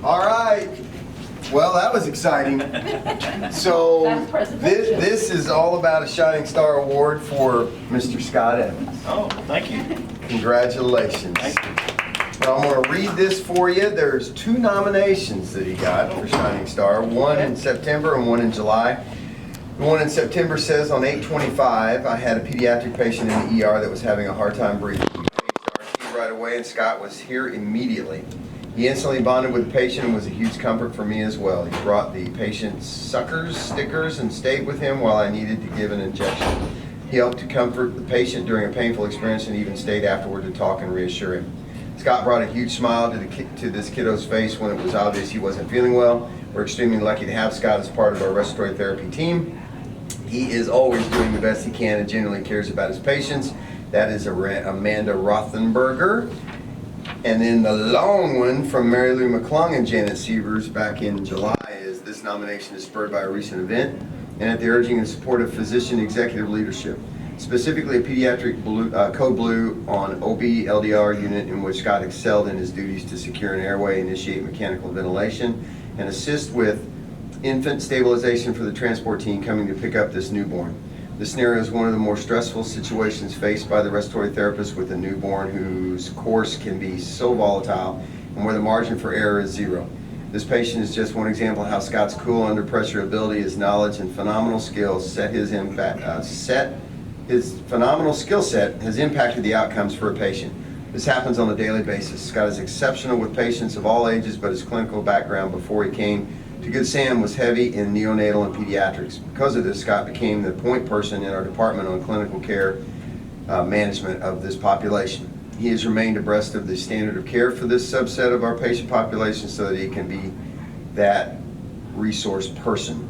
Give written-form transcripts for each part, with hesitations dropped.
All right. Well, that was exciting. So this is all about a Shining Star Award for Mr. Scott Evans. Oh, thank you. Congratulations. Thank you. Now I'm going to read this for you. There's 2 nominations that he got for Shining Star, one in September and one in July. The one in September says, on 8/25, I had a pediatric patient in the ER that was having a hard time breathing. We reached our team right away, and Scott was here immediately. He instantly bonded with the patient and was a huge comfort for me as well. He brought the patient's suckers, stickers, and stayed with him while I needed to give an injection. He helped to comfort the patient during a painful experience and even stayed afterward to talk and reassure him. Scott brought a huge smile to this kiddo's face when it was obvious he wasn't feeling well. We're extremely lucky to have Scott as part of our respiratory therapy team. He is always doing the best he can and genuinely cares about his patients. That is Amanda Rothenberger. And then the long one from Mary Lou McClung and Janet Sievers back in July is, this nomination is spurred by a recent event and at the urging and support of physician executive leadership, specifically a pediatric code blue on OB LDR unit in which Scott excelled in his duties to secure an airway, initiate mechanical ventilation, and assist with infant stabilization for the transport team coming to pick up this newborn. This scenario is one of the more stressful situations faced by the respiratory therapist with a newborn whose course can be so volatile and where the margin for error is zero. This patient is just one example of how Scott's cool under pressure ability, his knowledge, and phenomenal skills his phenomenal skill set has impacted the outcomes for a patient. This happens on a daily basis. Scott is exceptional with patients of all ages, but his clinical background before he came to Good Sam was heavy in neonatal and pediatrics. Because of this, Scott became the point person in our department on clinical care management of this population. He has remained abreast of the standard of care for this subset of our patient population so that he can be that resource person.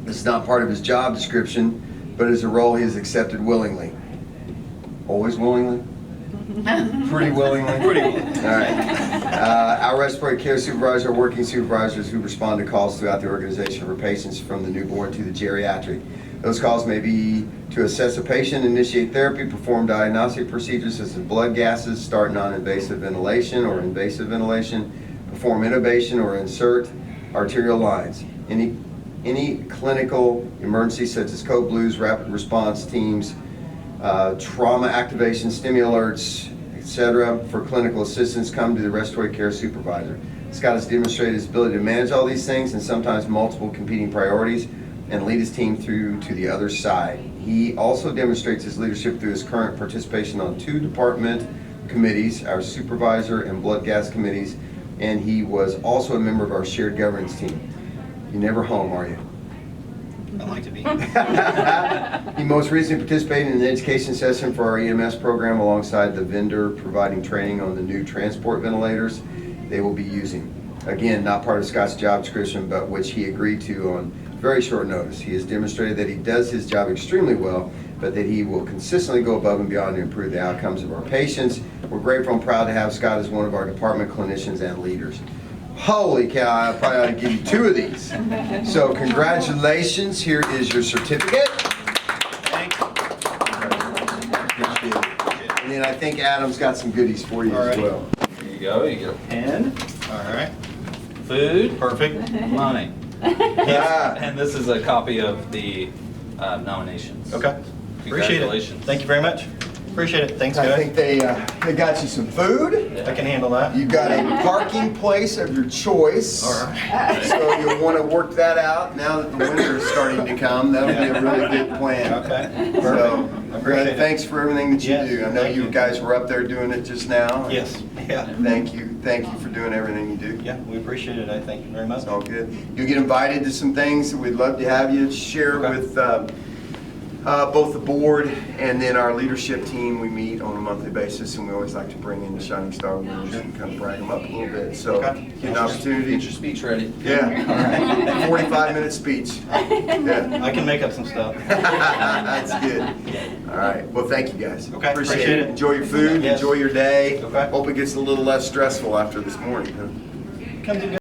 This is not part of his job description, but is a role he has accepted willingly. Always willingly? Pretty willingly? Pretty willingly. All right. Our respiratory care supervisor are working supervisors who respond to calls throughout the organization for patients from the newborn to the geriatric. Those calls may be to assess a patient, initiate therapy, perform diagnostic procedures such as blood gases, start non-invasive ventilation or invasive ventilation, perform intubation or insert arterial lines. Any clinical emergency such as code blues, rapid response teams, trauma activation, stimulerts, etc. for clinical assistance come to the respiratory care supervisor. Scott has demonstrated his ability to manage all these things and sometimes multiple competing priorities and lead his team through to the other side. He also demonstrates his leadership through his current participation on 2 department committees, our supervisor and blood gas committees, and he was also a member of our shared governance team. You're never home, are you? I'd like to be. He most recently participated in an education session for our EMS program alongside the vendor providing training on the new transport ventilators they will be using. Again, not part of Scott's job description, but which he agreed to on very short notice. He has demonstrated that he does his job extremely well, but that he will consistently go above and beyond to improve the outcomes of our patients. We're grateful and proud to have Scott as one of our department clinicians and leaders. Holy cow, I probably ought to give you 2 of these. So congratulations, here is your certificate. Thank you. And then I think Adam's got some goodies for you as well. Here you go. You get a pen, All right. food, Perfect. money. Yeah. And this is a copy of the nominations. Okay. Appreciate it. Congratulations. Thank you very much. Appreciate it. Thanks, I guys. think they got you some food. I can handle that. You've got a parking place of your choice. All right. So you'll want to work that out now that the winter is starting to come. That'll be a really good plan. Okay. So, Perfect. Appreciate it. thanks for everything that you Yes, do. I know thank you you. guys were up there doing it just now. Yes. Yeah. Thank you for doing everything you do. Yeah, we appreciate it. I thank you very much. It's all good. You'll get invited to some things that we'd love to have you share Okay. with both the board and then our leadership team. We meet on a monthly basis, and we always like to bring in the Shining Star winners and kind of brag them up a little bit. So, Okay. get an opportunity. Get your speech ready. Yeah, 45-minute speech. Yeah, I can make up some stuff. that's good. All right, well, thank you guys. Okay, Appreciate appreciate it. it. Enjoy your food, Yes. enjoy your day. Okay. Hope it gets a little less stressful after this morning. Huh? Comes and goes.